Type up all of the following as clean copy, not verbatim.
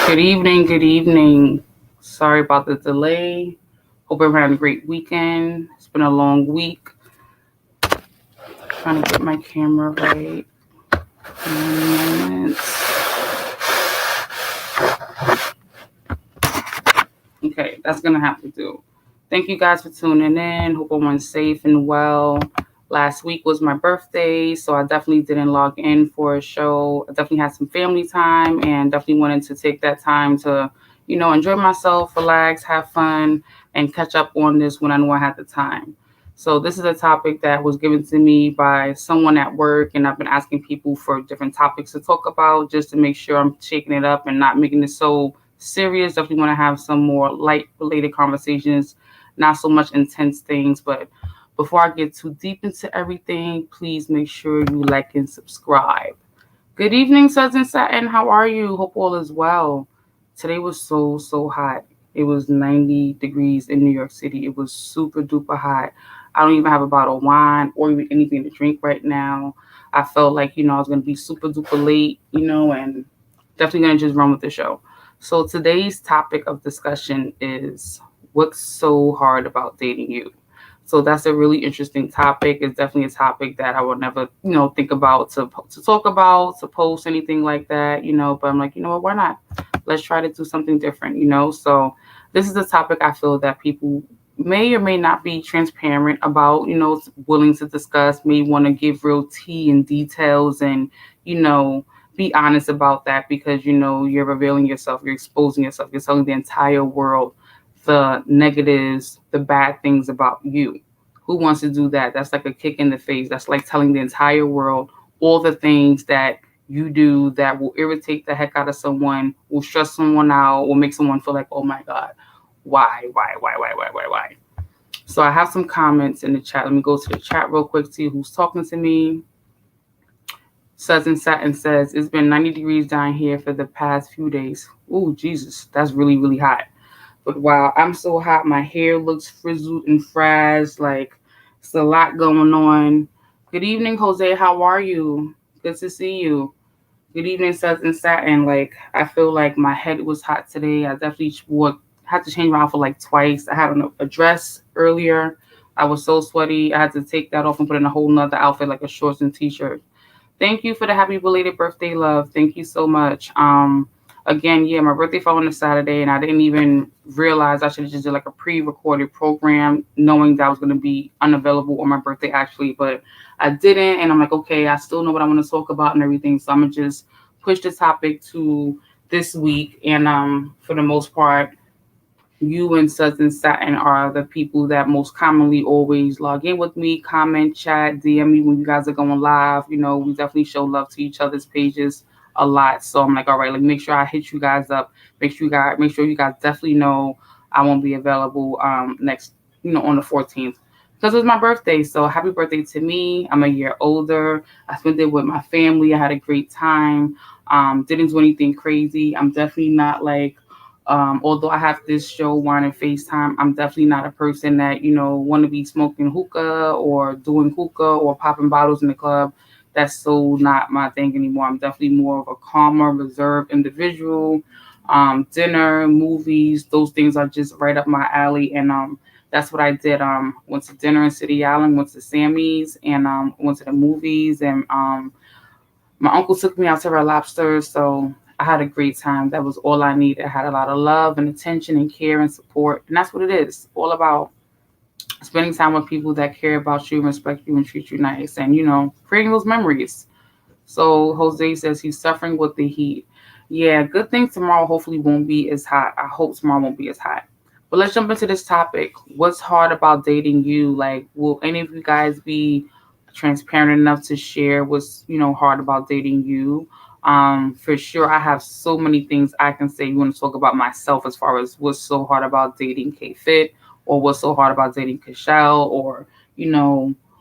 Good evening, good evening. Sorry about the delay. Hope everyone had a great weekend. It's been a long week. Trying to get my camera right. 9 minutes. Okay, that's gonna have to do. Thank you guys for tuning in. Hope everyone's safe and well. Last week was my birthday, so I definitely didn't log in for a show. I definitely had some family time and definitely wanted to take that time to, enjoy myself, relax, have fun, and catch up on this when I knew I had the time. So this is a topic that was given to me by someone at work, and I've been asking people for different topics to talk about just to make sure I'm shaking it up and not making it so serious. Definitely want to have some more light related conversations, not so much intense things. But before I get too deep into everything, please make sure you like and subscribe. Good evening, Suds and Satin. How are you? Hope all is well. Today was so hot. It was 90 degrees in New York City. It was super duper hot. I don't even have a bottle of wine or even anything to drink right now. I felt like, I was going to be super duper late, and definitely going to just run with the show. So today's topic of discussion is what's so hard about dating you? So that's a really interesting topic. It's definitely a topic that I would never, think about to talk about, to post anything like that, But I'm like, what? Why not? Let's try to do something different. So this is a topic I feel that people may or may not be transparent about, willing to discuss, may want to give real tea and details and, be honest about that because, you're revealing yourself, you're exposing yourself, you're telling the entire world the negatives, the bad things about you. Who wants to do that? That's like a kick in the face. That's like telling the entire world all the things that you do that will irritate the heck out of someone, will stress someone out, will make someone feel like, oh my God, why? So I have some comments in the chat. Let me go to the chat real quick, see who's talking to me. Southern Satin says, it's been 90 degrees down here for the past few days. Oh, Jesus, that's really, really hot. But wow, I'm so hot. My hair looks frizzled and frazzed. Like, it's a lot going on. Good evening, Jose. How are you? Good to see you. Good evening, Southern Satin. Like, I feel like my head was hot today. I definitely had to change my outfit like twice. I had on a dress earlier. I was so sweaty. I had to take that off and put in a whole nother outfit, like a shorts and t-shirt. Thank you for the happy belated birthday, love. Thank you so much. Again, yeah, my birthday fell on a Saturday, and I didn't even realize I should have just did like a pre-recorded program, knowing that I was going to be unavailable on my birthday actually, but I didn't, and I'm like, okay, I still know what I want to talk about and everything, so I'm gonna just push the topic to this week, and for the most part, you and Suds and Satin are the people that most commonly always log in with me, comment, chat, DM me when you guys are going live. We definitely show love to each other's pages a lot. So I'm like, all right, like make sure I hit you guys up. Make sure you guys definitely know I won't be available next, on the 14th. Because it was my birthday. So happy birthday to me. I'm a year older. I spent it with my family. I had a great time. Didn't do anything crazy. I'm definitely not like although I have this show, Wine and FaceTime, I'm definitely not a person that, want to be smoking hookah or doing hookah or popping bottles in the club. That's so not my thing anymore. I'm definitely more of a calmer, reserved individual. Dinner, movies, those things are just right up my alley. And that's what I did. Went to dinner in City Island, went to Sammy's, and went to the movies. And my uncle took me out to Red Lobster, so I had a great time. That was all I needed. I had a lot of love and attention and care and support. And that's what it is. All about spending time with people that care about you, respect you, and treat you nice. And, creating those memories. So Jose says he's suffering with the heat. Yeah, good thing tomorrow hopefully won't be as hot. I hope tomorrow won't be as hot. But let's jump into this topic. What's hard about dating you? Like, will any of you guys be transparent enough to share what's, hard about dating you? For sure, I have so many things I can say. You want to talk about myself as far as what's so hard about dating KFIT or what's so hard about dating Kashel or,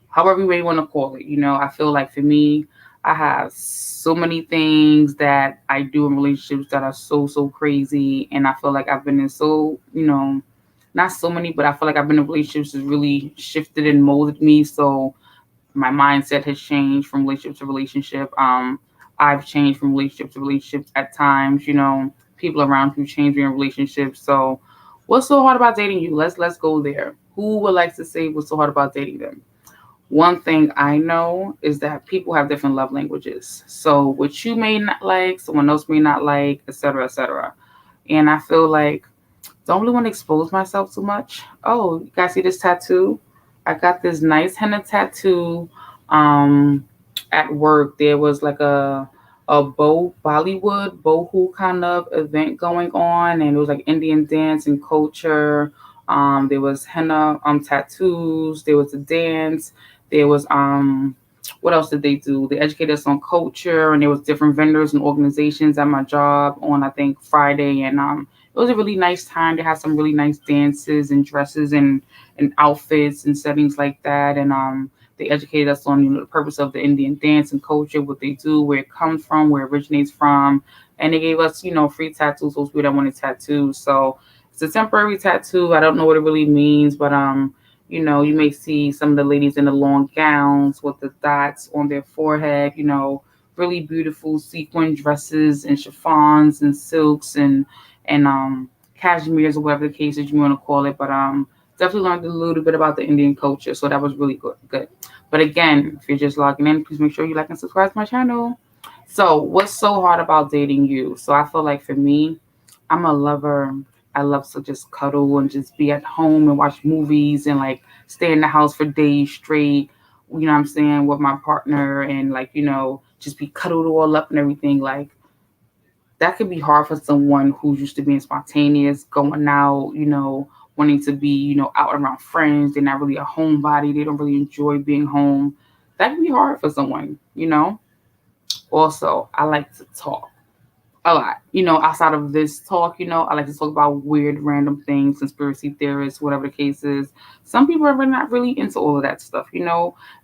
however you may want to call it. I feel like for me, I have so many things that I do in relationships that are so crazy. And I feel like I've been in not so many, but I feel like I've been in relationships that really shifted and molded me. So my mindset has changed from relationship to relationship. I've changed from relationship to relationship at times, people around you change in relationships. So what's so hard about dating you? Let's go there. Who would like to say what's so hard about dating them? One thing I know is that people have different love languages. So what you may not like, someone else may not like, etc., etc. And I feel like don't really want to expose myself too much. Oh, you guys see this tattoo? I got this nice henna tattoo. Um, at work there was like a Bollywood bohu kind of event going on, and it was like Indian dance and culture. There was henna tattoos. There was a dance. There was what else did they do? They educated us on culture, and there was different vendors and organizations at my job on I think Friday, and it was a really nice time. They had some really nice dances and dresses and outfits and settings like that. And they educated us on the purpose of the Indian dance and culture, what they do, where it comes from, where it originates from. And they gave us, free tattoos, those people that wanted tattoos. So it's a temporary tattoo. I don't know what it really means, but you may see some of the ladies in the long gowns with the dots on their forehead, really beautiful sequin dresses and chiffons and silks and cashmere's or whatever the case is you want to call it. But definitely learned a little bit about the Indian culture, so that was really good. But again, if you're just logging in, please make sure you like and subscribe to my channel. So what's so hard about dating you? So I feel like for me, I'm a lover. I love to just cuddle and just be at home and watch movies and like stay in the house for days straight. You know what I'm saying, with my partner, and like, just be cuddled all up and everything. Like that could be hard for someone who's used to being spontaneous, going out, wanting to be, out around friends. They're not really a homebody. They don't really enjoy being home. That can be hard for someone. Also, I like to talk a lot. Outside of this talk, I like to talk about weird, random things, conspiracy theorists, whatever the case is. Some people are not really into all of that stuff.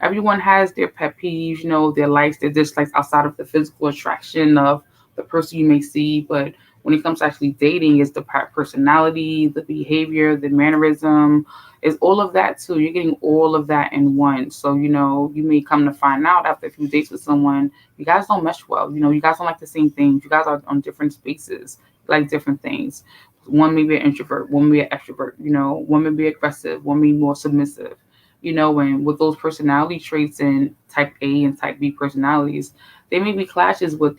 Everyone has their pet peeves, their likes, their dislikes outside of the physical attraction of the person you may see. But when it comes to actually dating, it's the personality, the behavior, the mannerism, is all of that too. You're getting all of that in one. So, you may come to find out after a few dates with someone, you guys don't mesh well. You guys don't like the same things. You guys are on different spaces, like different things. One may be an introvert, one may be an extrovert, one may be aggressive, one may be more submissive. And with those personality traits and type A and type B personalities, there may be clashes with,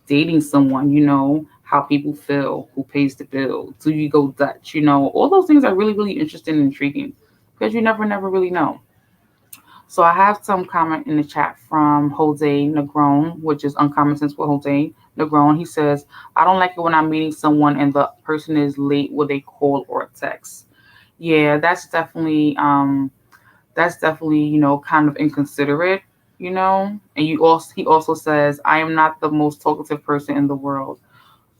dating someone, how people feel, who pays the bill, do you go Dutch, all those things are really, really interesting and intriguing because you never really know. So I have some comment in the chat from Jose Negron, which is uncommon sense with Jose Negron. He says, I don't like it when I'm meeting someone and the person is late with a call or a text. Yeah, that's definitely, kind of inconsiderate, And he also says, I am not the most talkative person in the world.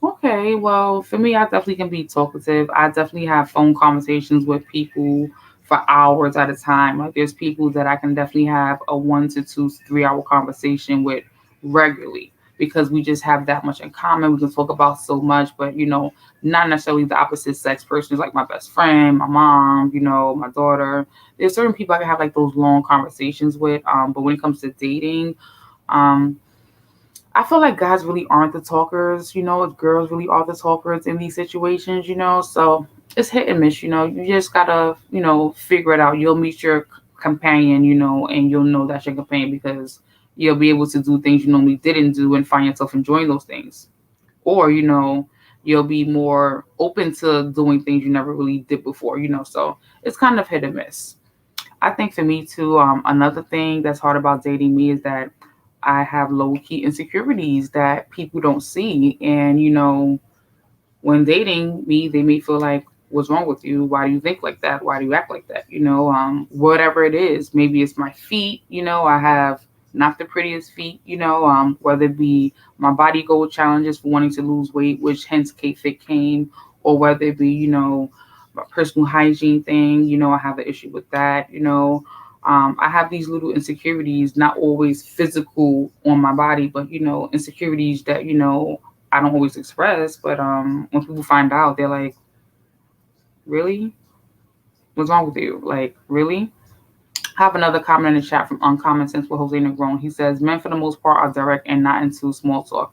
Okay, well, for me, I definitely can be talkative. I definitely have phone conversations with people for hours at a time. Like, there's people that I can definitely have a 1 to 2 to 3 hour conversation with regularly because we just have that much in common. We can talk about so much, but not necessarily the opposite sex person is like my best friend, my mom, my daughter. There's certain people I can have like those long conversations with. But when it comes to dating, um, I feel like guys really aren't the talkers, girls really are the talkers in these situations, so it's hit and miss, you just gotta, figure it out. You'll meet your companion, and you'll know that's your companion because you'll be able to do things you normally didn't do and find yourself enjoying those things. Or, you'll be more open to doing things you never really did before, so it's kind of hit and miss. I think for me too, another thing that's hard about dating me is that I have low key insecurities that people don't see. And, when dating me, they may feel like, what's wrong with you? Why do you think like that? Why do you act like that? Whatever it is, maybe it's my feet, I have not the prettiest feet, whether it be my body goal challenges for wanting to lose weight, which hence KFIT came, or whether it be, my personal hygiene thing, I have an issue with that. I have these little insecurities, not always physical on my body, but insecurities that I don't always express. But when people find out, they're like, "Really? What's wrong with you? Like, really?" I have another comment in the chat from Uncommon Sense with Jose Negron. He says, "Men for the most part are direct and not into small talk."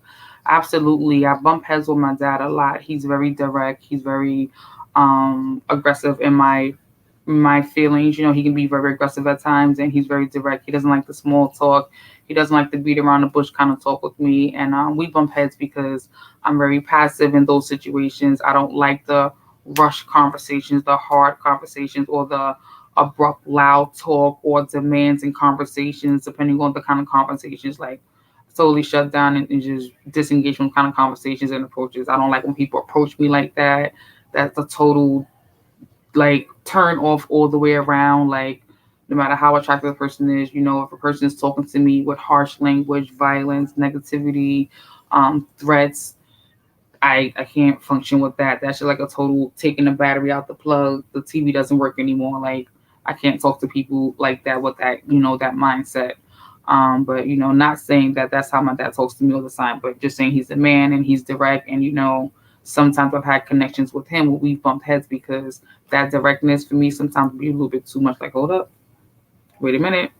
Absolutely. I bump heads with my dad a lot. He's very direct. He's very aggressive in my feelings. You know, he can be very aggressive at times, and he's very direct. He doesn't like the small talk. He doesn't like the beat around the bush kind of talk with me. And we bump heads because I'm very passive in those situations. I don't like the rush conversations, the hard conversations, or the abrupt, loud talk or demands in conversations, depending on the kind of conversations. Like, totally shut down and just disengage from kind of conversations and approaches. I don't like when people approach me like that. That's a total like turn off all the way around. Like, no matter how attractive the person is, you know, if a person is talking to me with harsh language, violence, negativity, threats, I can't function with that. That's just like a total taking the battery out the plug. The TV doesn't work anymore. Like, I can't talk to people like that with that, you know, that mindset. But you know, not saying that that's how my dad talks to me all the time, but just saying he's a man and he's direct. And you know, sometimes I've had connections with him where we bumped heads because that directness for me sometimes be a little bit too much. Like, hold up, wait a minute.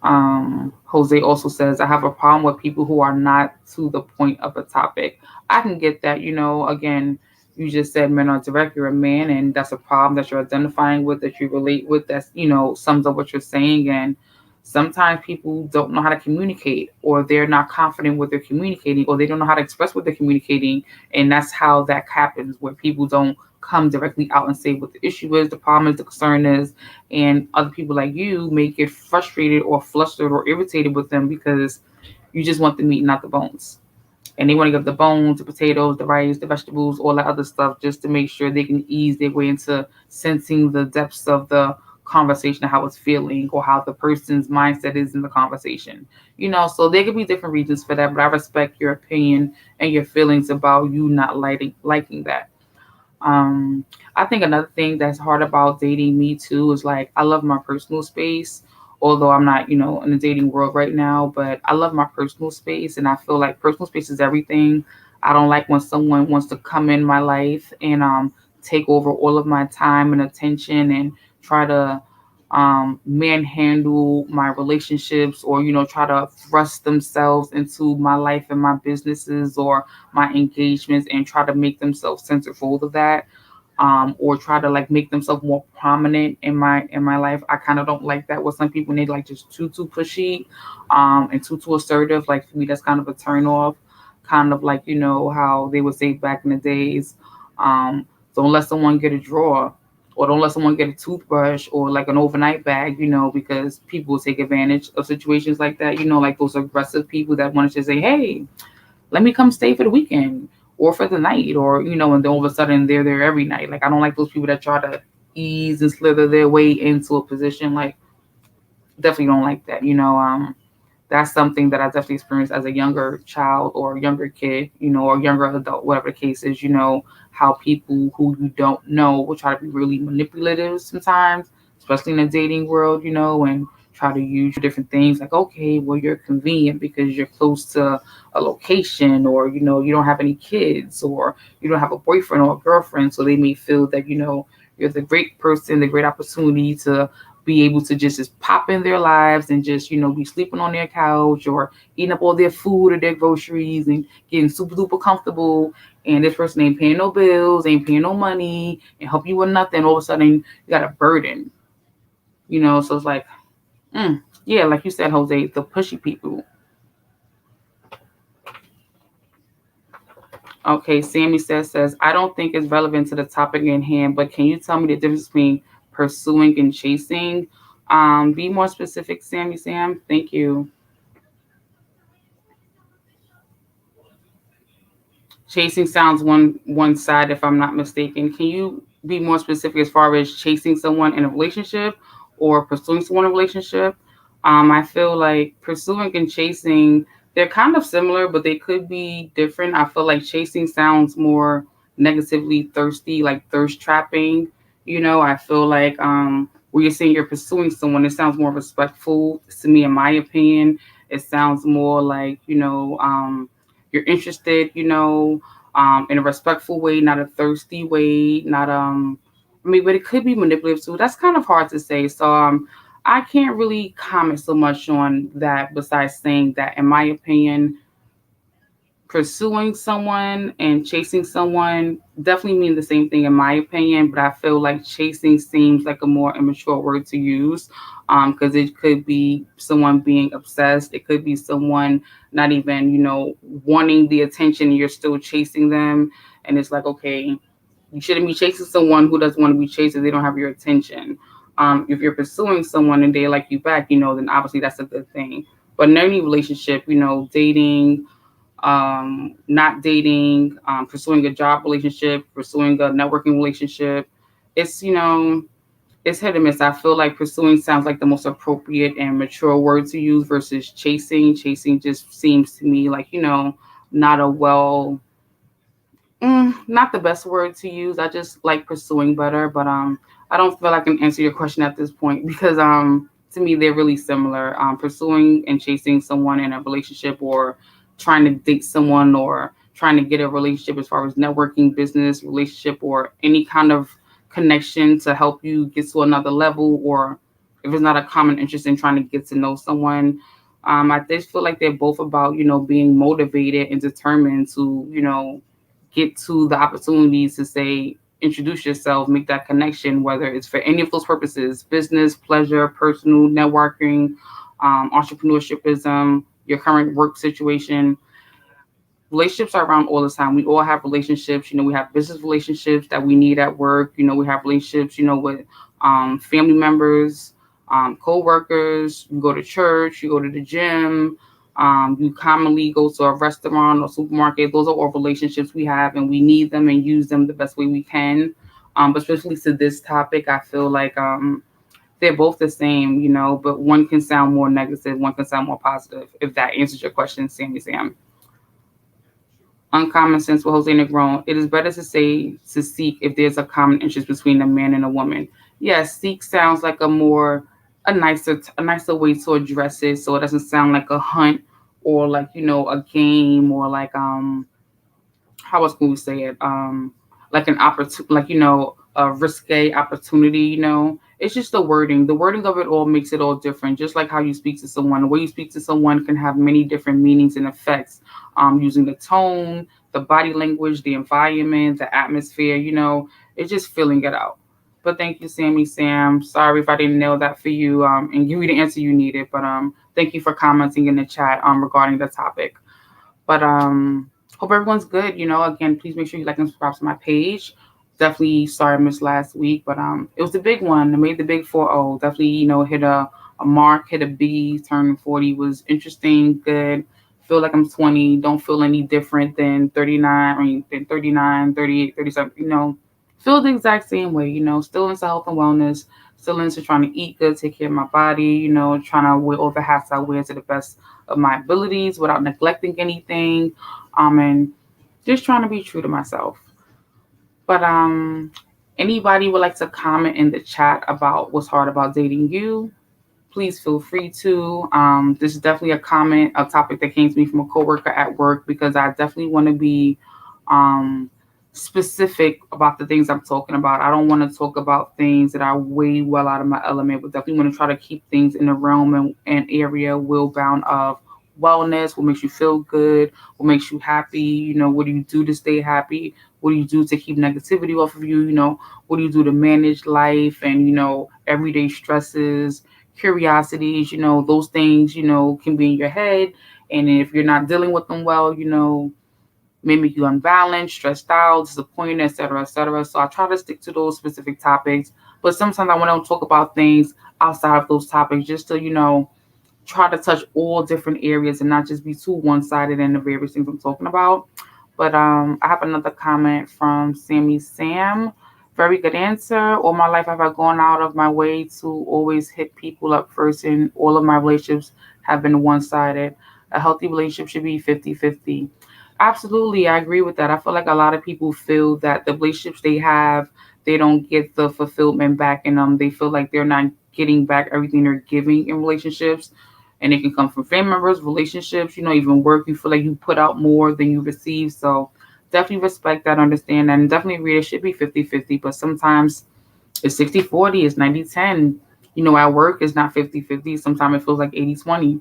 Jose also says, I have a problem with people who are not to the point of a topic. I can get that, you know, again, you just said men are direct, you're a man, and that's a problem that you're identifying with, that you relate with, that's, you know, sums up what you're saying. And sometimes people don't know how to communicate, or they're not confident what they're communicating, or they don't know how to express what they're communicating. And that's how that happens, where people don't come directly out and say what the issue is, the problem is, the concern is, and other people like you may get frustrated or flustered or irritated with them because you just want the meat, not the bones. And they want to get the bones, the potatoes, the rice, the vegetables, all that other stuff, just to make sure they can ease their way into sensing the depths of the conversation, how it's feeling, or how the person's mindset is in the conversation. You know, so there could be different reasons for that, but I respect your opinion and your feelings about you not liking that. Um, I think another thing that's hard about dating me too is like I love my personal space. Although I'm not, you know, in the dating world right now, but I love my personal space, and I feel like personal space is everything. I don't like when someone wants to come in my life and take over all of my time and attention and try to manhandle my relationships, or you know, try to thrust themselves into my life and my businesses or my engagements and try to make themselves centerfold of that, or try to like make themselves more prominent in my life. I kind of don't like that with some people. They like just too pushy, and too assertive. Like for me, that's kind of a turn off. Kind of like, you know, how they would say back in the days, don't let someone get a drawer, or don't let someone get a toothbrush or like an overnight bag, you know, because people will take advantage of situations like that. You know, like those aggressive people that want to just say, hey, let me come stay for the weekend or for the night, or you know, and then all of a sudden they're there every night. Like, I don't like those people that try to ease and slither their way into a position. Like, definitely don't like that. You know, that's something that I definitely experienced as a younger child or younger kid, you know, or younger adult, whatever the case is. You know, how people who you don't know will try to be really manipulative sometimes, especially in the dating world, you know, and try to use different things like, okay, well, you're convenient because you're close to a location, or, you know, you don't have any kids, or you don't have a boyfriend or a girlfriend. So they may feel that, you know, you're the great person, the great opportunity to be able to just pop in their lives and just, you know, be sleeping on their couch or eating up all their food or their groceries and getting super duper comfortable. And this person ain't paying no bills, ain't paying no money, and help you with nothing. All of a sudden, you got a burden, you know. So it's like, yeah, like you said, Jose, the pushy people. Okay, Sammy says, I don't think it's relevant to the topic in hand, but can you tell me the difference between pursuing and chasing? Be more specific, Sammy Sam. Thank you. Chasing sounds one side, if I'm not mistaken. Can you be more specific as far as chasing someone in a relationship or pursuing someone in a relationship? I feel like pursuing and chasing, they're kind of similar, but they could be different. I feel like chasing sounds more negatively thirsty, like thirst trapping. You know, I feel like when you're saying you're pursuing someone, it sounds more respectful to me, in my opinion. It sounds more like, you know, you're interested, you know, in a respectful way, not a thirsty way, not I mean, but it could be manipulative too. That's kind of hard to say. So I can't really comment so much on that besides saying that, in my opinion, pursuing someone and chasing someone definitely mean the same thing in my opinion, but I feel like chasing seems like a more immature word to use, because it could be someone being obsessed. It could be someone not even, wanting the attention and you're still chasing them. And it's like, okay, you shouldn't be chasing someone who doesn't want to be chased if they don't have your attention. If you're pursuing someone and they like you back, then obviously that's a good thing. But in any relationship, dating, not dating, pursuing a job relationship, pursuing a networking relationship. It's, it's hit or miss. I feel like pursuing sounds like the most appropriate and mature word to use versus chasing. Chasing just seems to me like, not a not the best word to use. I just like pursuing better, but I don't feel I can answer your question at this point because to me they're really similar. Pursuing and chasing someone in a relationship or trying to date someone or trying to get a relationship as far as networking, business, relationship, or any kind of connection to help you get to another level, or if it's not a common interest in trying to get to know someone. I just feel like they're both about, being motivated and determined to, get to the opportunities to say, introduce yourself, make that connection, whether it's for any of those purposes, business, pleasure, personal, networking, entrepreneurshipism, your current work situation. Relationships are around all the time. We all have relationships. We have business relationships that we need at work. We have relationships, with family members, co-workers. You go to church, you go to the gym. You commonly go to a restaurant or supermarket. Those are all relationships we have, and we need them and use them the best way we can. But especially to this topic, I feel like they're both the same, but one can sound more negative, one can sound more positive. If that answers your question, Sammy Sam. Uncommon sense with Jose Negron. It is better to say to seek if there's a common interest between a man and a woman. Yes, seek sounds like a nicer way to address it, so it doesn't sound like a hunt or like a game or like how else can we say it? Like an opportunity, like a risque opportunity. It's just the wording. The wording of it all makes it all different. Just like how you speak to someone, the way you speak to someone can have many different meanings and effects. Using the tone, the body language, the environment, the atmosphere. It's just filling it out. But thank you, Sammy Sam. Sorry if I didn't nail that for you and give you the answer you needed. But thank you for commenting in the chat regarding the topic. But hope everyone's good. Again, please make sure you like and subscribe to my page. Definitely sorry I missed last week, but it was the big one. I made the big 4-0. Definitely, hit a mark, hit a B, turning 40 was interesting, good. Feel like I'm 20, don't feel any different than 39, than 39, 38, 37, feel the exact same way, still into health and wellness, still into trying to eat good, take care of my body, trying to wear all the hats I wear to the best of my abilities without neglecting anything, and just trying to be true to myself. But anybody would like to comment in the chat about what's hard about dating you, please feel free to. This is definitely a topic that came to me from a coworker at work because I definitely want to be specific about the things I'm talking about. I don't want to talk about things that are way well out of my element, but definitely want to try to keep things in the realm and area well bound of wellness, what makes you feel good, what makes you happy, what do you do to stay happy, what do you do to keep negativity off of you, what do you do to manage life and, everyday stresses, curiosities, those things, can be in your head. And if you're not dealing with them well, may make you unbalanced, stressed out, disappointed, etc., etc. So I try to stick to those specific topics. But sometimes I want to talk about things outside of those topics just to, try to touch all different areas and not just be too one-sided in the various things I'm talking about. But I have another comment from Sammy Sam. Very good answer. All my life have I gone out of my way to always hit people up first, and all of my relationships have been one-sided. A healthy relationship should be 50-50. Absolutely, I agree with that. I feel like a lot of people feel that the relationships they have, they don't get the fulfillment back in them. They feel like they're not getting back everything they're giving in relationships. And it can come from family members, relationships, even work. You feel like you put out more than you receive. So definitely respect that, understand that, and definitely agree it should be 50-50. But sometimes it's 60-40, it's 90-10. At work, it's not 50-50. Sometimes it feels like 80-20.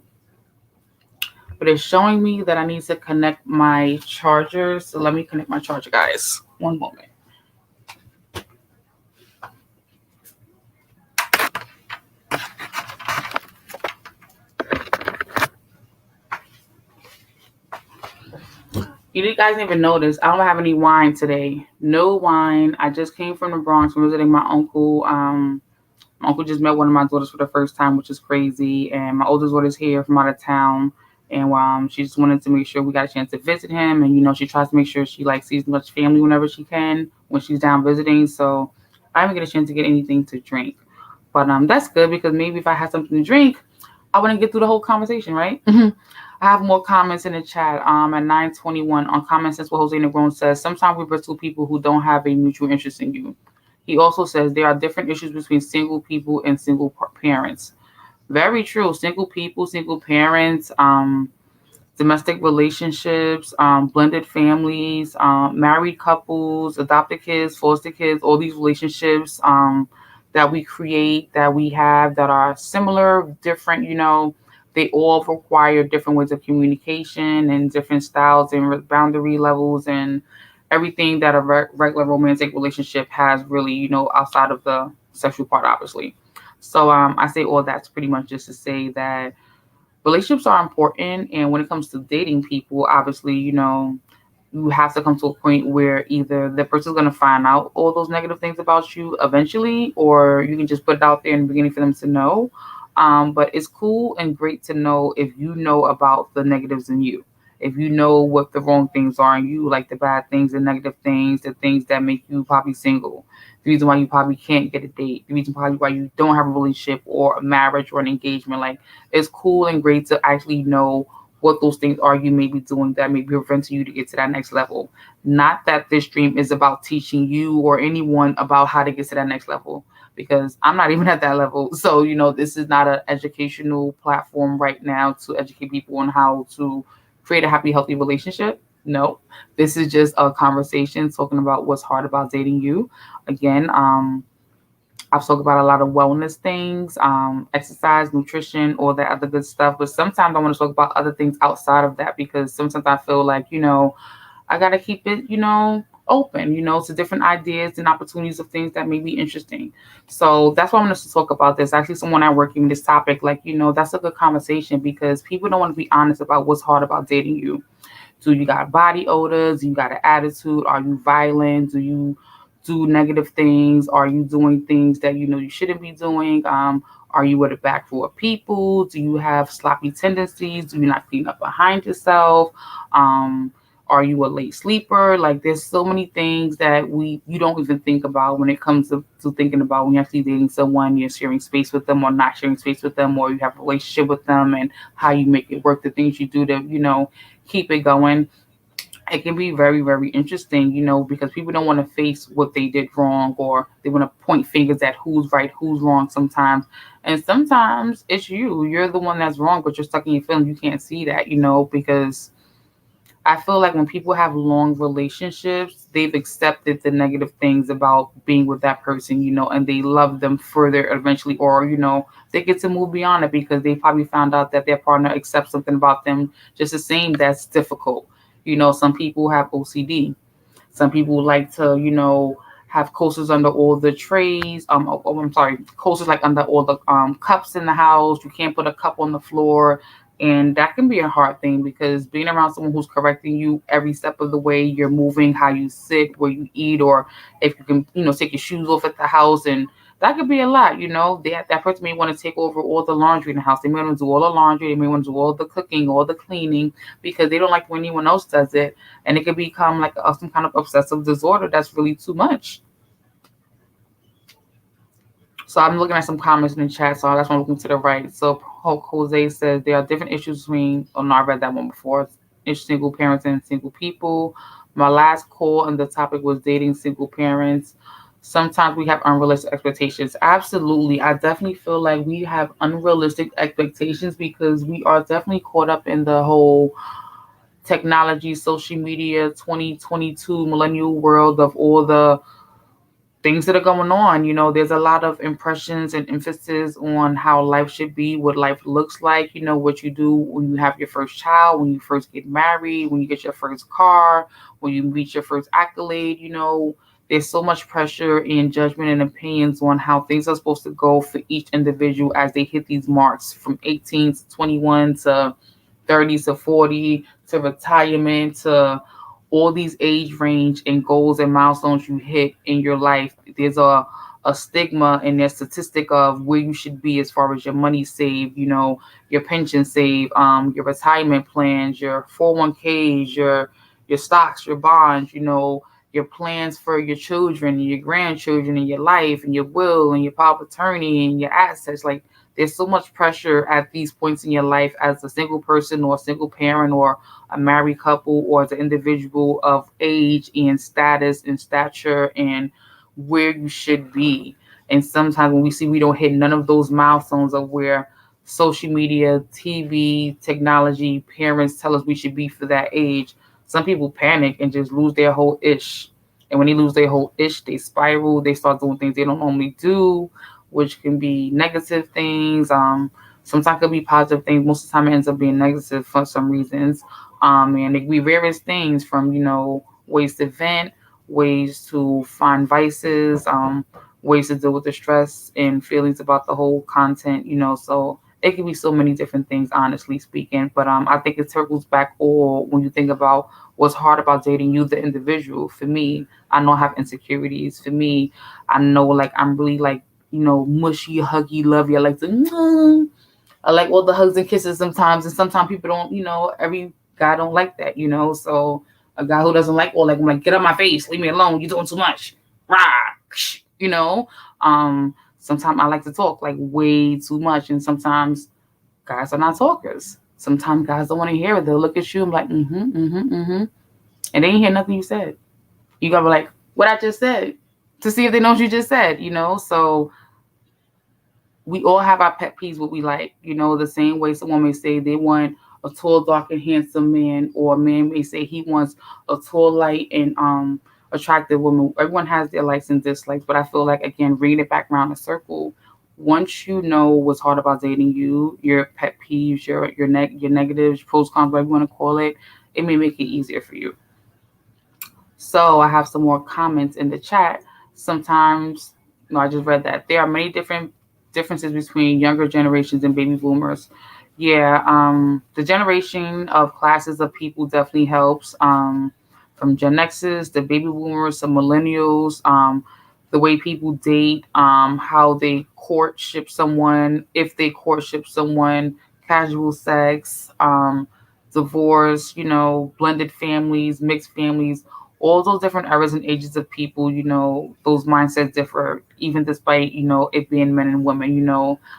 But it's showing me that I need to connect my charger. So let me connect my charger, guys. One moment. You guys didn't even notice. I don't have any wine today. No wine. I just came from the Bronx from visiting my uncle. My uncle just met one of my daughters for the first time, which is crazy. And my oldest daughter's here from out of town. And she just wanted to make sure we got a chance to visit him. And, she tries to make sure she sees as much family whenever she can when she's down visiting. So I didn't get a chance to get anything to drink. But that's good because maybe if I had something to drink, I wouldn't get through the whole conversation, right? I have more comments in the chat at 9:21 on comments. That's what Jose Negron says. Sometimes we pursue people who don't have a mutual interest in you. He also says there are different issues between single people and single parents. Very true. Single people, single parents, domestic relationships, blended families, married couples, adopted kids, foster kids, all these relationships that we create, that we have, that are similar, different, they all require different ways of communication and different styles and boundary levels and everything that a regular romantic relationship has really, outside of the sexual part, obviously. So I say all that's pretty much just to say that relationships are important. And when it comes to dating people, obviously, you have to come to a point where either the person's going to find out all those negative things about you eventually, or you can just put it out there in the beginning for them to know. But it's cool and great to know if you know about the negatives in you. If you know what the wrong things are in you, like the bad things, the negative things, the things that make you probably single, the reason why you probably can't get a date, the reason probably why you don't have a relationship or a marriage or an engagement. Like, it's cool and great to actually know what those things are you may be doing that may be preventing you to get to that next level. Not that this stream is about teaching you or anyone about how to get to that next level, because I'm not even at that level. So, this is not an educational platform right now to educate people on how to create a happy, healthy relationship. No, this is just a conversation talking about what's hard about dating you. Again, I've talked about a lot of wellness things, exercise, nutrition, all that other good stuff. But sometimes I want to talk about other things outside of that, because sometimes I feel like, I got to keep it, open, to different ideas and opportunities of things that may be interesting. So that's why I'm going to talk about this. Actually, someone I work in this topic, that's a good conversation, because people don't want to be honest about what's hard about dating you. Do you got body odors? Do you got an attitude? Are you violent? Do you do negative things? Are you doing things that you shouldn't be doing? Are you with a back row of people? Do you have sloppy tendencies? Do you not clean up behind yourself? Are you a late sleeper? Like, there's so many things that you don't even think about when it comes to thinking about when you're actually dating someone, you're sharing space with them or not sharing space with them, or you have a relationship with them, and how you make it work, the things you do to, keep it going. It can be very, very interesting, because people don't want to face what they did wrong, or they want to point fingers at who's right, who's wrong sometimes. And sometimes it's you. You're the one that's wrong, but you're stuck in your feelings. You can't see that, because I feel like when people have long relationships, they've accepted the negative things about being with that person, and they love them further eventually, or, they get to move beyond it because they probably found out that their partner accepts something about them just the same that's difficult. Some people have OCD. Some people like to, have coasters under all the trays. I'm sorry, coasters like under all the cups in the house. You can't put a cup on the floor. And that can be a hard thing, because being around someone who's correcting you every step of the way, you're moving, how you sit, where you eat, or if you can, take your shoes off at the house. And that could be a lot, that person may want to take over all the laundry in the house. They may want to do all the laundry. They may want to do all the cooking, all the cleaning, because they don't like when anyone else does it. And it could become like some kind of obsessive disorder that's really too much. So I'm looking at some comments in the chat, so that's why I'm looking to the right. So Jose says there are different issues between, no, I read that one before. It's single parents and single people. My last call on the topic was dating single parents. Sometimes we have unrealistic expectations. Absolutely. I definitely feel like we have unrealistic expectations, because we are definitely caught up in the whole technology, social media, 2022 millennial world of all the things that are going on. There's a lot of impressions and emphasis on how life should be, what life looks like, what you do when you have your first child, when you first get married, when you get your first car, when you reach your first accolade. There's so much pressure and judgment and opinions on how things are supposed to go for each individual as they hit these marks from 18 to 21 to 30 to 40 to retirement to all these age range and goals and milestones you hit in your life. There's a stigma and a statistic of where you should be as far as your money saved, your pension save, your retirement plans, your 401ks, your stocks, your bonds, your plans for your children and your grandchildren and your life and your will and your power of attorney and your assets. Like, there's so much pressure at these points in your life as a single person or a single parent or a married couple or as an individual of age and status and stature and where you should be. And sometimes when we see we don't hit none of those milestones of where social media, TV, technology, parents tell us we should be for that age, some people panic and just lose their whole ish. And when they lose their whole ish, they spiral, they start doing things they don't normally do, which can be negative things. Sometimes it could be positive things. Most of the time it ends up being negative for some reasons. And it can be various things from, ways to vent, ways to find vices, ways to deal with the stress and feelings about the whole content, so it can be so many different things, honestly speaking. But I think it circles back all when you think about what's hard about dating you, the individual. For me, I know I have insecurities. For me, I know like I'm really like, mushy, huggy, lovey. I like to I like all the hugs and kisses sometimes, and sometimes people don't, every guy don't like that, So a guy who doesn't like all like, I'm like, get out my face, leave me alone, you're doing too much, rah, you know. Sometimes I like to talk like way too much, and sometimes guys are not talkers. Sometimes guys don't want to hear it. They'll look at you and be like, and they ain't hear nothing you said. You gotta be like, what I just said, to see if they know what you just said, So we all have our pet peeves, what we like, the same way someone may say they want a tall, dark, and handsome man, or a man may say he wants a tall, light, and attractive woman. Everyone has their likes and dislikes, but I feel like, again, bringing it back around the circle, once you know what's hard about dating you, your pet peeves, your negatives, pros, cons, whatever you want to call it may make it easier for you. So I have some more comments in the chat. Sometimes, no, I just read that there are many differences between younger generations and baby boomers. Yeah, the generation of classes of people definitely helps. From Gen X's, the baby boomers, some millennials, the way people date, how they courtship someone, if they courtship someone, casual sex, divorce, blended families, mixed families, all those different eras and ages of people, those mindsets differ, even despite, it being men and women,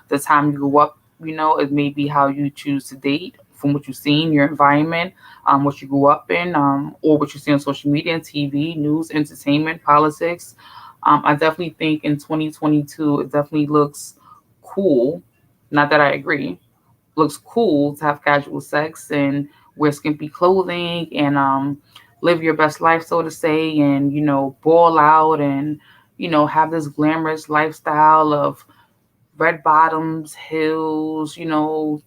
the time you grew up, it may be how you choose to date from what you've seen, your environment, what you grew up in, or what you see on social media, TV, news, entertainment, politics. I definitely think in 2022, it definitely looks cool. Not that I agree, looks cool to have casual sex and wear skimpy clothing and live your best life, so to say, and ball out and have this glamorous lifestyle of red bottoms, heels,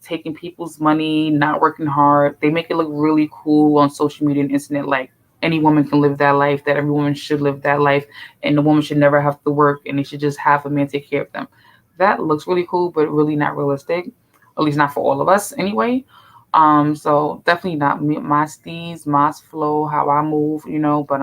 taking people's money, not working hard. They make it look really cool on social media and internet, like any woman can live that life, that every woman should live that life, and the woman should never have to work and they should just have a man take care of them. That looks really cool, but really not realistic, at least not for all of us anyway. So definitely not my steez, my flow, how I move, but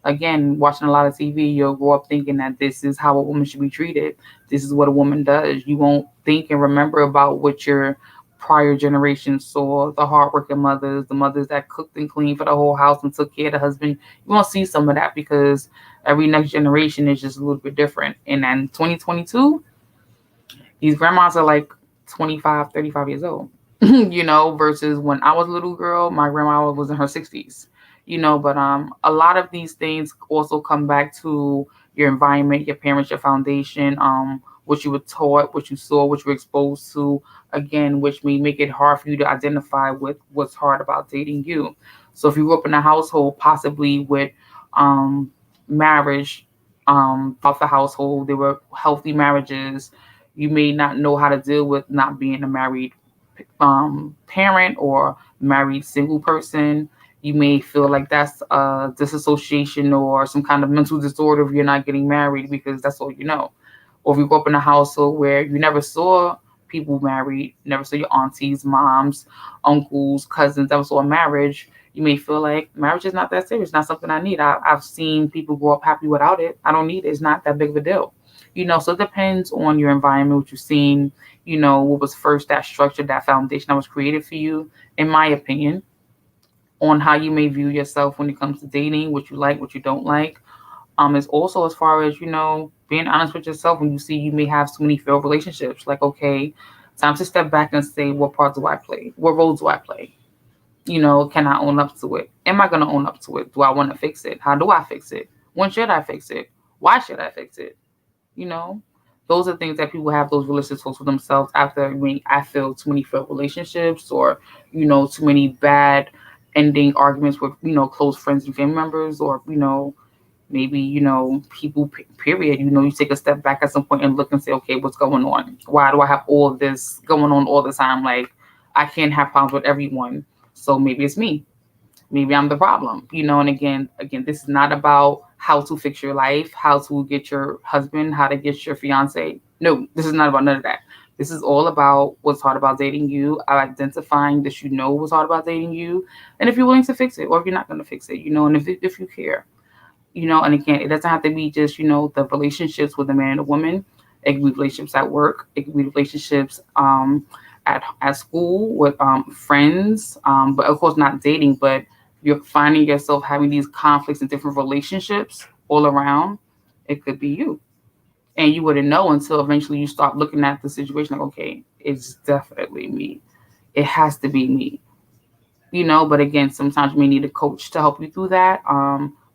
again, watching a lot of TV, you'll grow up thinking that this is how a woman should be treated. This is what a woman does. You won't think and remember about what your prior generations saw, the hardworking mothers, the mothers that cooked and cleaned for the whole house and took care of the husband. You won't see some of that because every next generation is just a little bit different. And then 2022, these grandmas are like 25, 35 years old, versus when I was a little girl, my grandma was in her 60s, but a lot of these things also come back to your environment, your parents, your foundation, what you were taught, what you saw, what you were exposed to, again, which may make it hard for you to identify with what's hard about dating you. So if you grew up in a household possibly with marriage, throughout the household. They were healthy marriages. You may not know how to deal with not being a married parent or married single person. You may feel like that's a disassociation or some kind of mental disorder if you're not getting married because that's all you know. Or if you grew up in a household where you never saw people married, never saw your aunties, moms, uncles, cousins, never saw a marriage, you may feel like marriage is not that serious, not something I need. I've seen people grow up happy without it. I don't need it. It's not that big of a deal. So it depends on your environment, what you've seen, what was first that structure, that foundation that was created for you, in my opinion, on how you may view yourself when it comes to dating, what you like, what you don't like. Is also as far as, being honest with yourself when you see you may have so many failed relationships. Like, okay, time to step back and say, what part do I play? What role do I play? Can I own up to it? Am I going to own up to it? Do I want to fix it? How do I fix it? When should I fix it? Why should I fix it? You know, those are things that people have those realistic talks with themselves after I feel too many failed relationships or, too many bad ending arguments with, close friends and family members or, maybe, people, period. You take a step back at some point and look and say, okay, what's going on? Why do I have all of this going on all the time? Like, I can't have problems with everyone. So maybe it's me. Maybe I'm the problem, and again, this is not about how to fix your life, how to get your husband, how to get your fiance. No, this is not about none of that. This is all about what's hard about dating you, identifying that what's hard about dating you, and if you're willing to fix it, or if you're not going to fix it, and if you care, and again, it doesn't have to be just, the relationships with a man and a woman. It can be relationships at work. It can be relationships at school with friends, but of course not dating, but you're finding yourself having these conflicts in different relationships all around. It could be you. And you wouldn't know until eventually you start looking at the situation like, okay, it's definitely me. It has to be me. But again, sometimes you may need a coach to help you through that.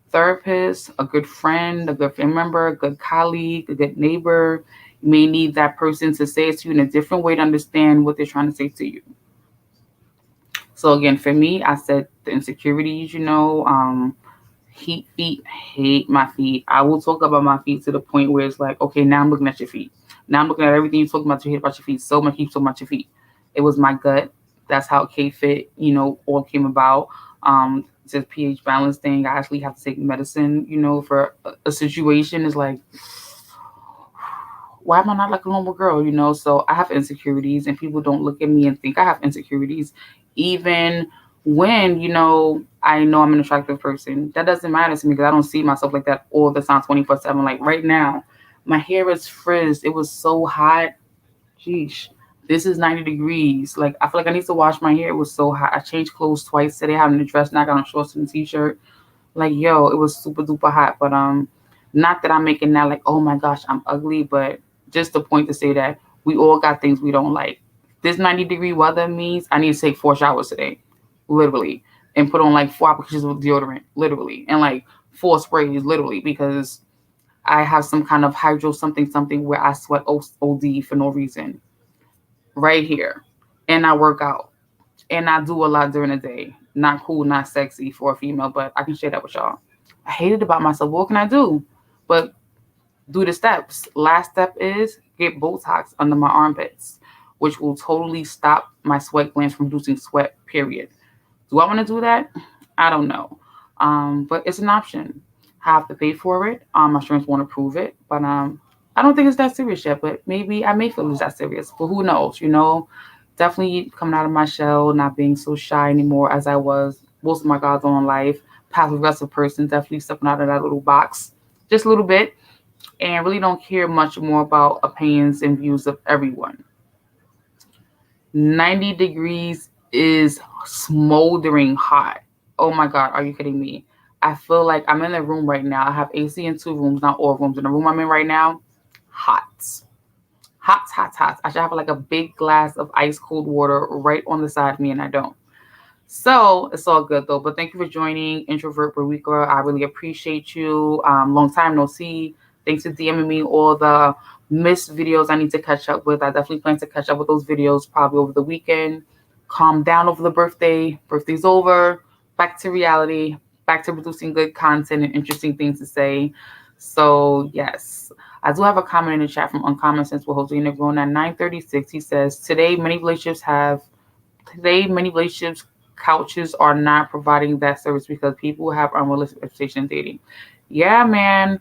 Therapist, a good friend, a good family member, a good colleague, a good neighbor. You may need that person to say it to you in a different way to understand what they're trying to say to you. So again, for me, I said the insecurities, feet, hate my feet. I will talk about my feet to the point where it's like, okay, now I'm looking at your feet. Now I'm looking at everything you talk about, you hate about your feet. So much you talk about your feet. It was my gut. That's how KFIT, all came about. It's a pH balance thing. I actually have to take medicine, for a situation. Is like, why am I not like a normal girl? So I have insecurities, and people don't look at me and think I have insecurities. Even when, I know I'm an attractive person, that doesn't matter to me because I don't see myself like that all the time, 24/7. Like right now, my hair is frizzed. It was so hot. Jeez. This is 90 degrees. Like, I feel like I need to wash my hair. It was so hot. I changed clothes twice today. I having a dress, now I got on shorts and a t-shirt. Like, yo, it was super duper hot. But not that I'm making that like, oh my gosh, I'm ugly, but just the point to say that we all got things we don't like. This 90-degree weather means I need to take 4 showers today, literally, and put on like 4 applications of deodorant, literally, and like 4 sprays, literally, because I have some kind of hydro something where I sweat OD for no reason. Right here. And I work out. And I do a lot during the day. Not cool, not sexy for a female, but I can share that with y'all. I hate it about myself. What can I do? But do the steps. Last step is get Botox under my armpits, which will totally stop my sweat glands from producing sweat, period. Do I want to do that? I don't know. But it's an option. I have to pay for it. My insurance won't approve it. But I don't think it's that serious yet. But maybe I may feel it's that serious. But who knows, Definitely coming out of my shell, not being so shy anymore as I was most of my God's own life. Passive aggressive person, definitely stepping out of that little box just a little bit. And really don't care much more about opinions and views of everyone. 90 degrees is smoldering hot. Oh my God, are you kidding me? I feel like I'm in a room right now. I have AC in 2 rooms, not all rooms. In the room I'm in right now, hot. Hot. I should have like a big glass of ice cold water right on the side of me, and I don't. So it's all good though. But thank you for joining Introvert Barika. I really appreciate you. Long time no see. Thanks for DMing me all the missed videos I need to catch up with. I definitely plan to catch up with those videos probably over the weekend. Calm down over the birthday. Birthday's over. Back to reality. Back to producing good content and interesting things to say. So yes, I do have a comment in the chat from Uncommon Sense with Jose Negron at 9:36. He says today many relationships couches are not providing that service because people have unrealistic expectations dating. Yeah, man.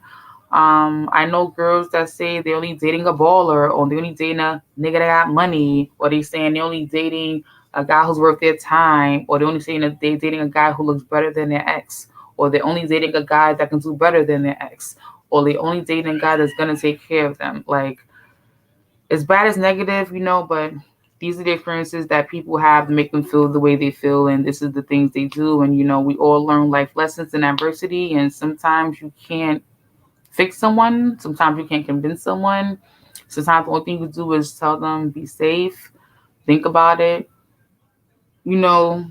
I know girls that say they're only dating a baller, or they're only dating a nigga that got money, or they saying they're only dating a guy who's worth their time, or they're only saying that they're dating a guy who looks better than their ex, or they're only dating a guy that can do better than their ex, or they're only dating a guy that's gonna take care of them. Like, as bad as negative, but these are the experiences that people have to make them feel the way they feel, and this is the things they do. And we all learn life lessons in adversity, and sometimes you can't fix someone. Sometimes you can't convince someone. Sometimes the only thing you do is tell them, be safe, think about it, you know,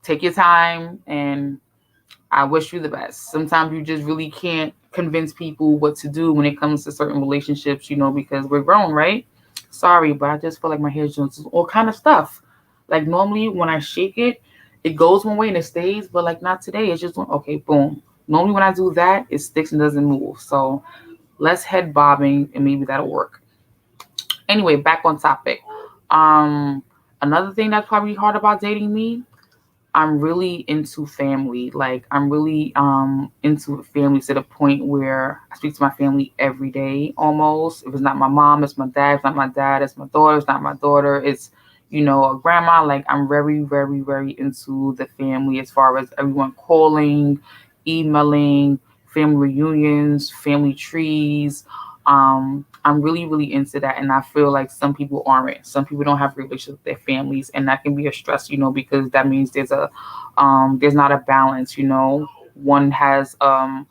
take your time, and I wish you the best. Sometimes you just really can't convince people what to do when it comes to certain relationships, because we're grown, right? Sorry, but I just feel like my hair's doing all kind of stuff. Like normally when I shake it, it goes one way and it stays, but like not today. It's just okay, boom. Normally when I do that, it sticks and doesn't move. So less head bobbing and maybe that'll work. Anyway, back on topic. Um, Another thing that's probably hard about dating me, I'm really into family. Like I'm really into family to the point where I speak to my family every day almost. If it's not my mom, it's my dad. If it's not my dad, it's my daughter. It's not my daughter. It's a grandma. Like I'm very, very, very into the family as far as everyone calling, emailing, family reunions, family trees. I'm really, really into that, and I feel like some people aren't. Some people don't have relationships with their families, and that can be a stress, because that means there's not a balance. One has a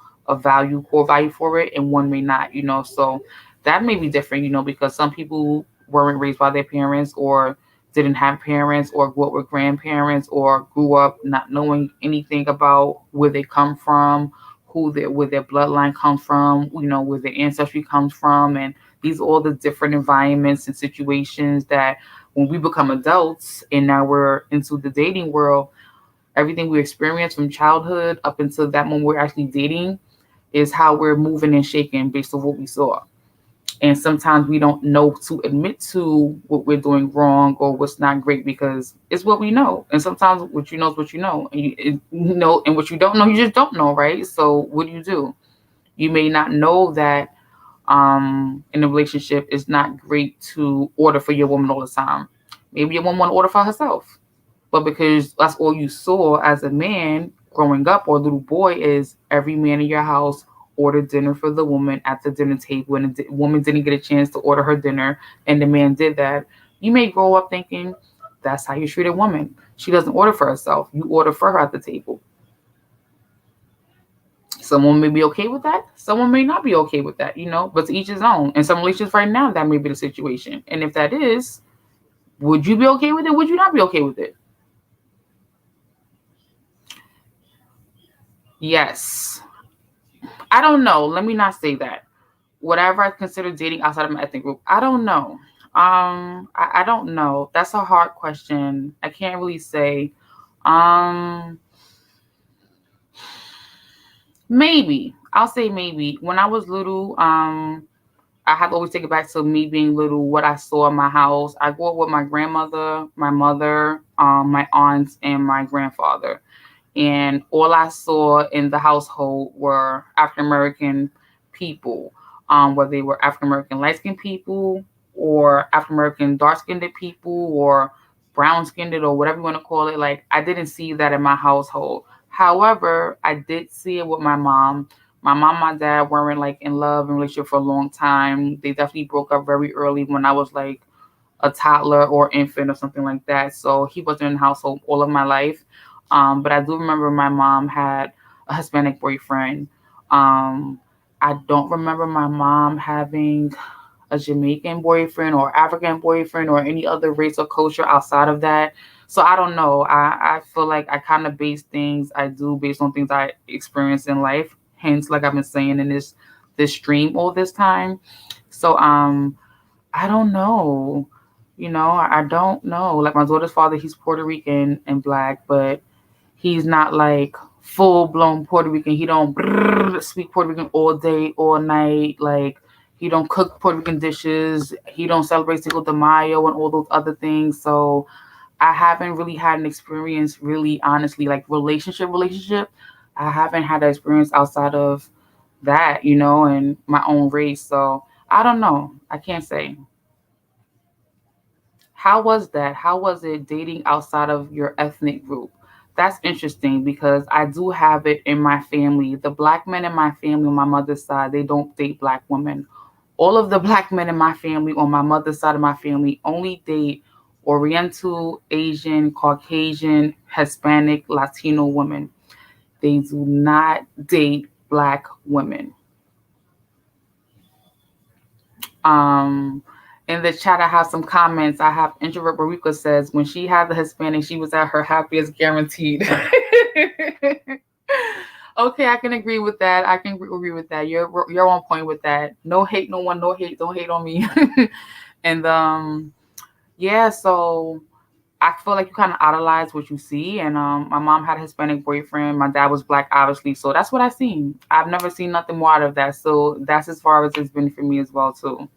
core value for it, and one may not. So that may be different. Because some people weren't raised by their parents, or didn't have parents, or grew up with grandparents, or grew up not knowing anything about where they come from, where their bloodline comes from, where their ancestry comes from, and these are all the different environments and situations that when we become adults and now we're into the dating world, everything we experience from childhood up until that moment we're actually dating is how we're moving and shaking based on what we saw. And sometimes we don't know to admit to what we're doing wrong or what's not great because it's what we know. And sometimes what you know is what you know. And and what you don't know, you just don't know, right? So what do? You may not know that in a relationship it's not great to order for your woman all the time. Maybe your woman want to order for herself. But because that's all you saw as a man growing up or a little boy is every man in your house ordered dinner for the woman at the dinner table and the woman didn't get a chance to order her dinner and the man did that, you may grow up thinking that's how you treat a woman. She doesn't order for herself. You order for her at the table. Someone may be okay with that. Someone may not be okay with that, but to each his own. In some relationships right now, that may be the situation. And if that is, would you be okay with it? Would you not be okay with it? Yes. I don't know. Let me not say that. Whatever I consider dating outside of my ethnic group, I don't know. I don't know. That's a hard question. I can't really say. Um, Maybe. I'll say maybe. When I was little, I have to always take it back to me being little, what I saw in my house. I grew up with my grandmother, my mother, my aunts, and my grandfather. And all I saw in the household were African American people, whether they were African American light skinned people or African American dark skinned people or brown skinned or whatever you want to call it. Like I didn't see that in my household. However, I did see it with my mom. My mom and my dad weren't like in love and relationship for a long time. They definitely broke up very early when I was like a toddler or infant or something like that. So he wasn't in the household all of my life. But I do remember my mom had a Hispanic boyfriend. Um, I don't remember my mom having a Jamaican boyfriend or African boyfriend or any other race or culture outside of that. So I don't know. I feel like I kind of base things I do based on things I experience in life. Hence, like I've been saying in this stream all this time. So I don't know. I don't know. Like my daughter's father, he's Puerto Rican and black, but he's not like full-blown Puerto Rican. He don't speak Puerto Rican all day, all night. Like, he don't cook Puerto Rican dishes. He don't celebrate Cinco de Mayo and all those other things. So I haven't really had an experience, really, honestly, like relationship. I haven't had that experience outside of that, and my own race. So I don't know. I can't say. How was that? How was it dating outside of your ethnic group? That's interesting because I do have it in my family. The black men in my family on my mother's side, they don't date black women. All of the black men in my family on my mother's side of my family only date Oriental, Asian, Caucasian, Hispanic, Latino women. They do not date black women. Um, in the chat, I have some comments. I have introvert Barika says when she had the Hispanic, she was at her happiest, guaranteed. Okay, I can agree with that. I can agree with that. You're on point with that. No hate, no one. No hate. Don't hate on me. And yeah. So I feel like you kind of idolize what you see. And my mom had a Hispanic boyfriend. My dad was black, obviously. So that's what I seen. I've never seen nothing more out of that. So that's as far as it's been for me as well too.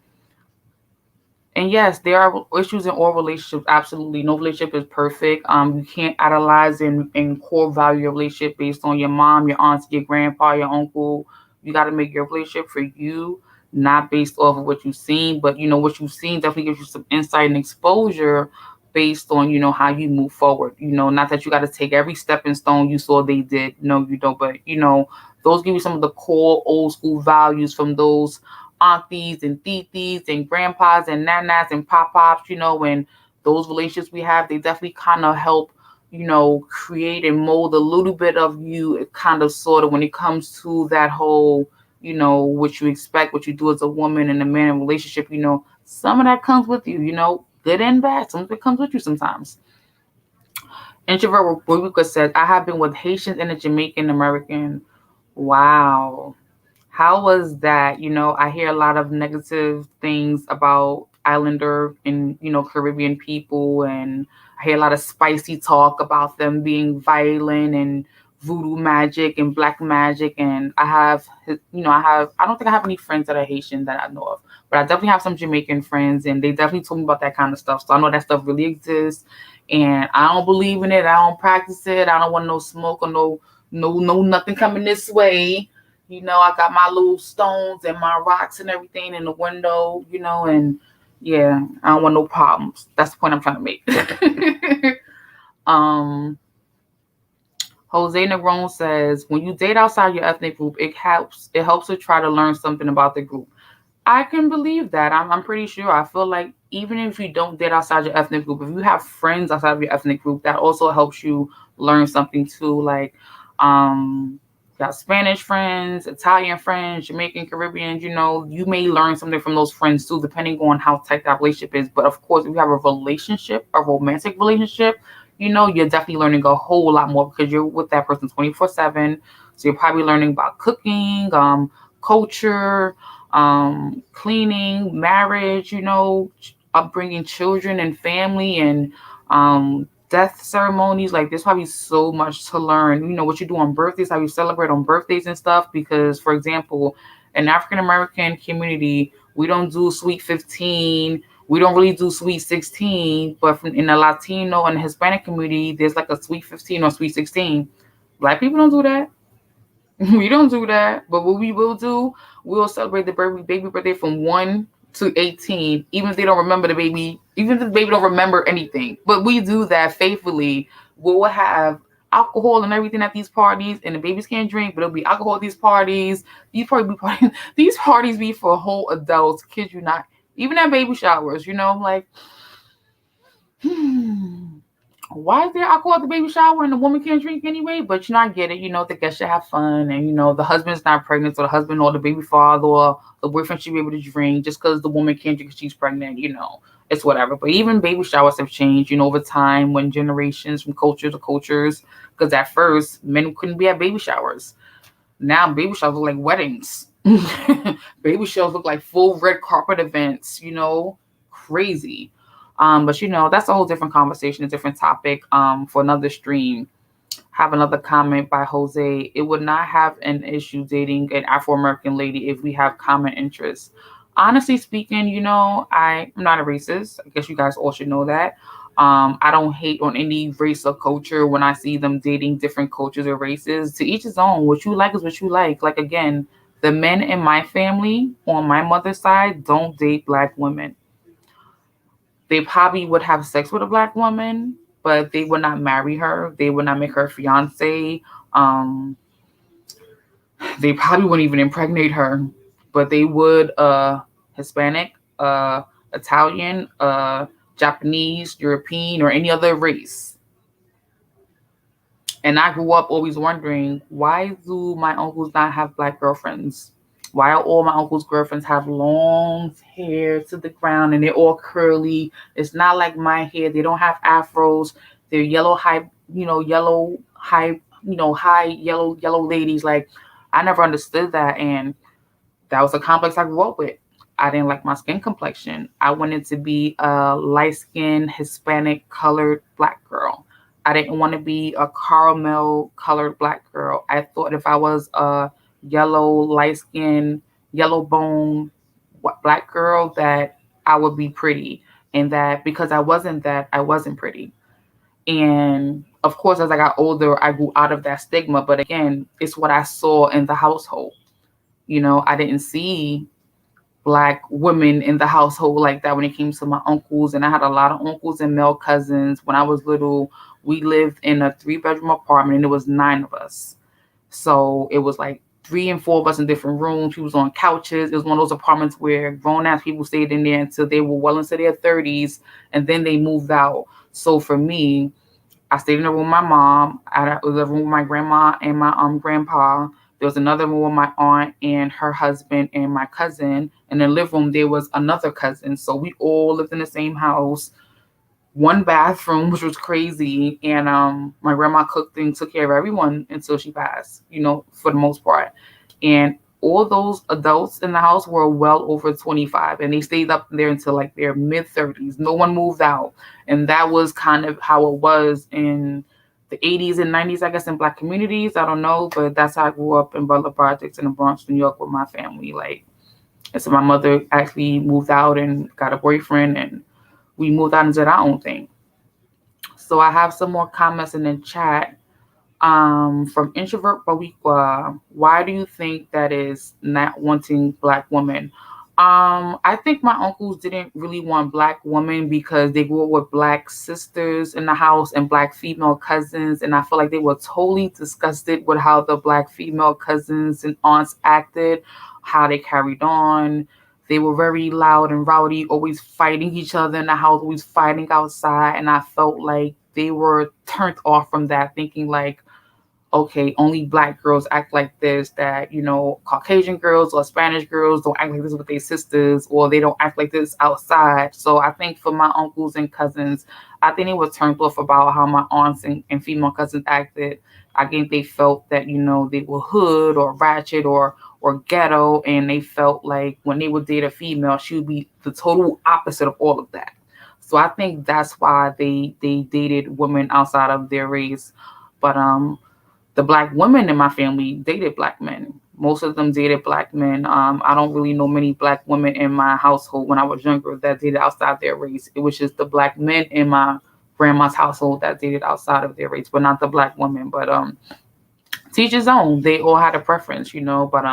And yes, there are issues in all relationships. Absolutely, no relationship is perfect. You can't idolize and core value your relationship based on your mom, your aunts, your grandpa, your uncle. You got to make your relationship for you, not based off of what you've seen. But what you've seen definitely gives you some insight and exposure based on how you move forward. Not that you got to take every stepping stone you saw they did. No, you don't. But those give you some of the core old school values from those aunties and titis and grandpas and nanas and pop-pops, and those relationships we have, they definitely kind of help, create and mold a little bit of you, kind of sort of when it comes to that whole, what you expect, what you do as a woman and a man in a relationship, some of that comes with you, good and bad. Some of it comes with you sometimes. Introvert Rubuka says, I have been with Haitians and a Jamaican American. Wow. How was that? I hear a lot of negative things about Islander and, Caribbean people, and I hear a lot of spicy talk about them being violent and voodoo magic and black magic. And I don't think I have any friends that are Haitian that I know of, but I definitely have some Jamaican friends, and they definitely told me about that kind of stuff. So I know that stuff really exists, and I don't believe in it. I don't practice it. I don't want no smoke or no nothing coming this way. I got my little stones and my rocks and everything in the window, and yeah, I don't want no problems. That's the point I'm trying to make. um, Jose Negron says, when you date outside your ethnic group, it helps to try to learn something about the group. I can believe that. I'm pretty sure. I feel like even if you don't date outside your ethnic group, if you have friends outside of your ethnic group, that also helps you learn something too. Like, got Spanish friends, Italian friends, Jamaican, Caribbean, you may learn something from those friends too, depending on how tight that relationship is. But of course, if you have a relationship, a romantic relationship, you're definitely learning a whole lot more because you're with that person 24/7. So you're probably learning about cooking, culture, cleaning, marriage, upbringing children and family, and death ceremonies. Like, there's probably so much to learn. What you do on birthdays, how you celebrate on birthdays and stuff. Because, for example, in African American community, we don't do sweet 15. We don't really do sweet 16. But in the Latino and Hispanic community, there's like a sweet 15 or sweet 16. Black people don't do that. We don't do that. But what we will do, we'll celebrate the baby birthday from 1 to 18, even if they don't remember the baby, even if the baby don't remember anything. But we do that faithfully. We'll have alcohol and everything at these parties, and the babies can't drink, but it'll be alcohol at these parties. These parties be for whole adults, kid you not. Even at baby showers, I'm like, why is there alcohol at the baby shower and the woman can't drink anyway? But I get it. The guests should have fun, and the husband's not pregnant, so the husband or the baby father or the boyfriend should be able to drink just because the woman can't drink because she's pregnant. It's whatever. But even baby showers have changed, over time, when generations from culture to cultures. Because at first, men couldn't be at baby showers. Now baby showers look like weddings. Baby showers look like full red carpet events. Crazy. But that's a whole different conversation, a different topic for another stream. Have another comment by Jose. It would not have an issue dating an Afro-American lady if we have common interests. Honestly speaking, I'm not a racist. I guess you guys all should know that. I don't hate on any race or culture when I see them dating different cultures or races. To each his own. What you like is what you like. Like, again, the men in my family on my mother's side don't date black women. They probably would have sex with a black woman, but they would not marry her. They would not make her fiance. Um, they probably wouldn't even impregnate her, but they would Hispanic, Italian, Japanese, European, or any other race. And I grew up always wondering, why do my uncles not have black girlfriends? Why are all my uncles' girlfriends have long hair to the ground and they're all curly? It's not like my hair. They don't have afros. They're yellow high, yellow high, high yellow ladies. Like, I never understood that, and that was a complex I grew up with. I didn't like my skin complexion. I wanted to be a light-skinned, Hispanic colored black girl. I didn't want to be a caramel colored black girl. I thought if I was a yellow, light-skinned, yellow bone black girl, that I would be pretty. And that because I wasn't that, I wasn't pretty. And of course, as I got older, I grew out of that stigma. But again, it's what I saw in the household. I didn't see black women in the household like that when it came to my uncles. And I had a lot of uncles and male cousins. When I was little, we lived in a 3-bedroom apartment and there was 9 of us. So it was like 3 and 4 of us in different rooms. We was on couches. It was one of those apartments where grown-ass people stayed in there until they were well into their 30s, and then they moved out. So for me, I stayed in the room with my mom. I was in a room with my grandma and my grandpa. There was another room with my aunt and her husband and my cousin. In the living room, there was another cousin. So we all lived in the same house. 1 bathroom, which was crazy. And my grandma cooked and took care of everyone until she passed, for the most part. And all those adults in the house were well over 25, and they stayed up there until like their mid-30s. No one moved out. And that was kind of how it was in the 80s and 90s, I guess, in black communities. I don't know, but that's how I grew up in Butler Projects in the Bronx, New York with my family. Like, and so my mother actually moved out and got a boyfriend, and we moved out and did our own thing. So I have some more comments in the chat. From Introvert Bariqua, why do you think that is not wanting black women? I think my uncles didn't really want black women because they grew up with black sisters in the house and black female cousins, and I feel like they were totally disgusted with how the black female cousins and aunts acted, how they carried on. They were very loud and rowdy, always fighting each other in the house, always fighting outside, and I felt like they were turned off from that, thinking like, okay, only black girls act like this, that, Caucasian girls or Spanish girls don't act like this with their sisters, or they don't act like this outside. So I think for my uncles and cousins, I think they were turned off about how my aunts and female cousins acted. I think they felt that, they were hood or ratchet or ghetto, and they felt like when they would date a female, she would be the total opposite of all of that. So I think that's why they dated women outside of their race. But the black women in my family dated black men. Most of them dated black men. I don't really know many black women in my household when I was younger that dated outside their race. It was just the black men in my grandma's household that dated outside of their race, but not the black women. But teach his own. They all had a preference, But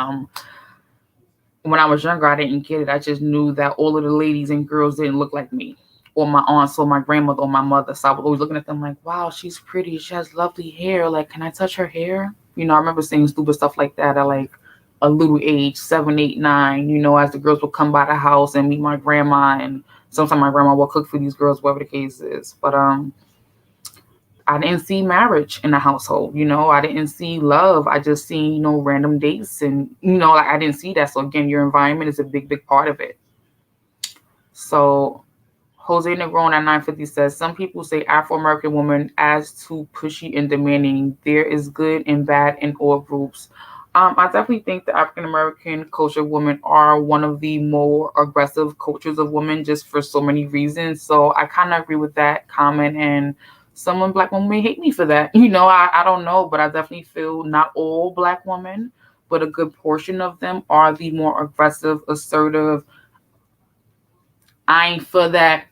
when I was younger, I didn't get it. I just knew that all of the ladies and girls didn't look like me, or my aunts, or my grandmother, or my mother. So I was always looking at them like, wow, she's pretty. She has lovely hair. Like, can I touch her hair? I remember saying stupid stuff like that at like a little age, 7, 8, 9, as the girls would come by the house and meet my grandma. And sometimes my grandma will cook for these girls, whatever the case is. But I didn't see marriage in the household. I didn't see love. I just seen, random dates. And, like, I didn't see that. So again, your environment is a big, big part of it. So Jose Negron at 950 says, some people say Afro-American women as too pushy and demanding. There is good and bad in all groups. I definitely think the African-American culture women are one of the more aggressive cultures of women, just for so many reasons. So I kind of agree with that comment. And Some Black women may hate me for that. You know, I don't know, but I definitely feel not all Black women, but a good portion of them are the more aggressive, assertive. I ain't for that.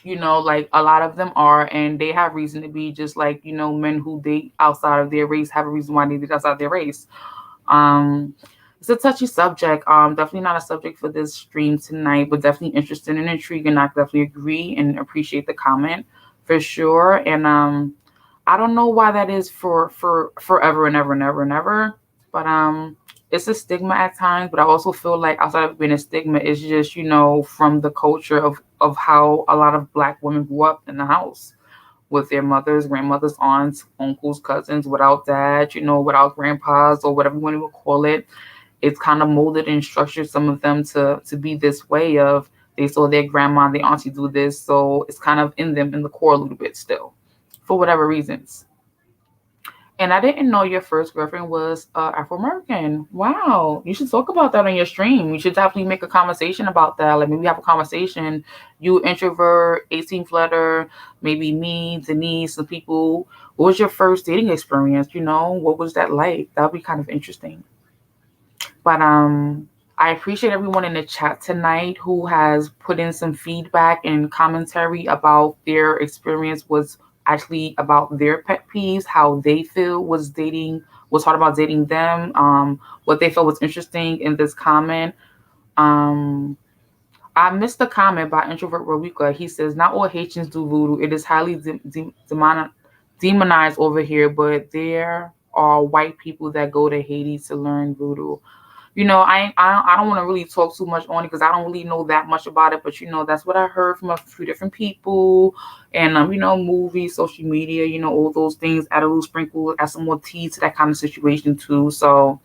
You know, like a lot of them are, and they have reason to be, just like, you know, men who date outside of their race have a reason why they date outside their race. Um, it's a touchy subject. Definitely not a subject for this stream tonight, but definitely interesting and intriguing. I definitely agree and appreciate the comment for sure. And I don't know why that is for forever and ever and ever and ever, but it's a stigma at times. But I also feel like outside of being a stigma, it's just, you know, from the culture of how a lot of Black women grew up in the house with their mothers, grandmothers, aunts, uncles, cousins, without dad, you know, without grandpas or whatever you want to call it. It's kind of molded and structured some of them to be this way of, they saw their grandma and their auntie do this, so it's kind of in them in the core a little bit still, for whatever reasons. And I didn't know your first girlfriend was Afro-American. Wow. You should talk about that on your stream. You should definitely make a conversation about that. Like maybe have a conversation. You introvert, 18 flutter, maybe me, Denise, some people. What was your first dating experience? You know, what was that like? That would be kind of interesting. But I appreciate everyone in the chat tonight who has put in some feedback and commentary about their experience was actually about their pet peeves, how they feel was hard about dating them, what they felt was interesting in this comment. I missed the comment by Introvert Rowika. He says, not all Haitians do voodoo. It is highly demonized over here, but there are white people that go to Haiti to learn voodoo. You know, I don't want to really talk too much on it because I don't really know that much about it. But, you know, that's what I heard from a few different people and, you know, movies, social media, you know, all those things, add a little sprinkle, add some more tea to that kind of situation too. So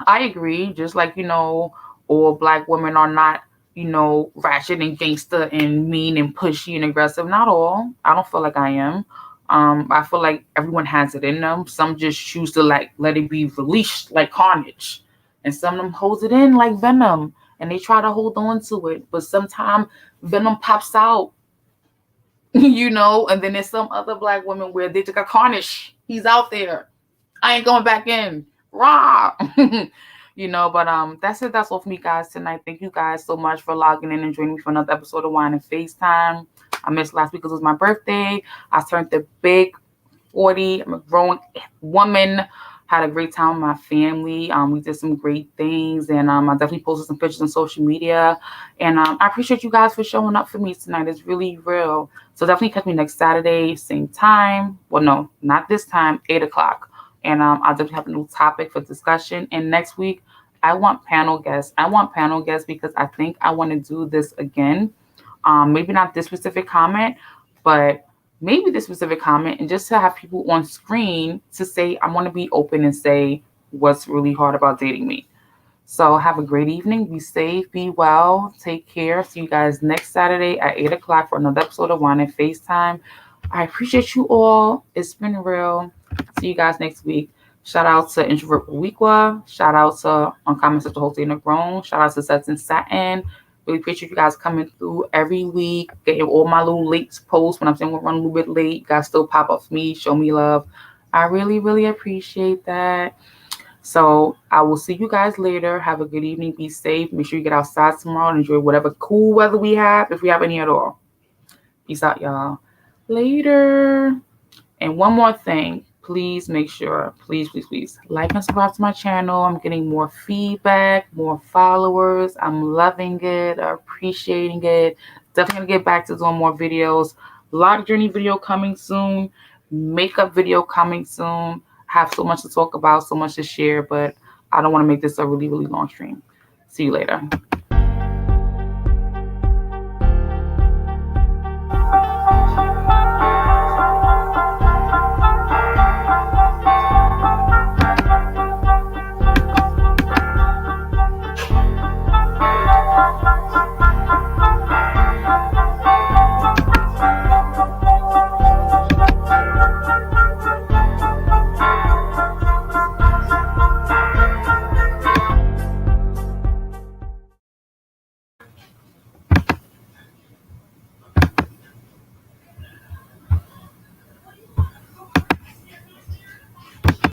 I agree. Just like, you know, all Black women are not, you know, ratchet and gangster and mean and pushy and aggressive. Not all. I don't feel like I am. I feel like everyone has it in them. Some just choose to like let it be released like carnage. And some of them holds it in like venom and they try to hold on to it. But sometimes venom pops out, you know, and then there's some other Black women where they took a carnage. He's out there. I ain't going back in. Rah! You know, but that's it. That's all for me, guys, tonight. Thank you guys so much for logging in and joining me for another episode of Wine and FaceTime. I missed last week because it was my birthday. I turned the big 40. I'm a grown woman. Had a great time with my family. We did some great things, and I definitely posted some pictures on social media. And I appreciate you guys for showing up for me tonight. It's really real. So definitely catch me next Saturday, same time. Well, no, not this time, 8 o'clock. And I'll definitely have a new topic for discussion. And next week, I want panel guests. I want panel guests because I think I want to do this again. Maybe not this specific comment, but maybe this specific comment, and just to have people on screen to say, I want to be open and say what's really hard about dating me. So have a great evening. Be safe. Be well. Take care. See you guys next Saturday at 8 o'clock for another episode of Wine and FaceTime. I appreciate you all. It's been real. See you guys next week. Shout out to Introvert Weekwa. Shout out to Uncommon Sister Jose Negron. Shout out to Sets and Satin. Really appreciate you guys coming through every week, getting all my little late posts when I'm saying we'll run a little bit late. You guys still pop up for me, show me love. I really, really appreciate that. So I will see you guys later. Have a good evening. Be safe. Make sure you get outside tomorrow and enjoy whatever cool weather we have, if we have any at all. Peace out, y'all. Later. And one more thing. Please make sure, please, like and subscribe to my channel. I'm getting more feedback, more followers. I'm loving it, appreciating it. Definitely going to get back to doing more videos. Lock journey video coming soon. Makeup video coming soon. Have so much to talk about, so much to share, but I don't want to make this a really, really long stream. See you later.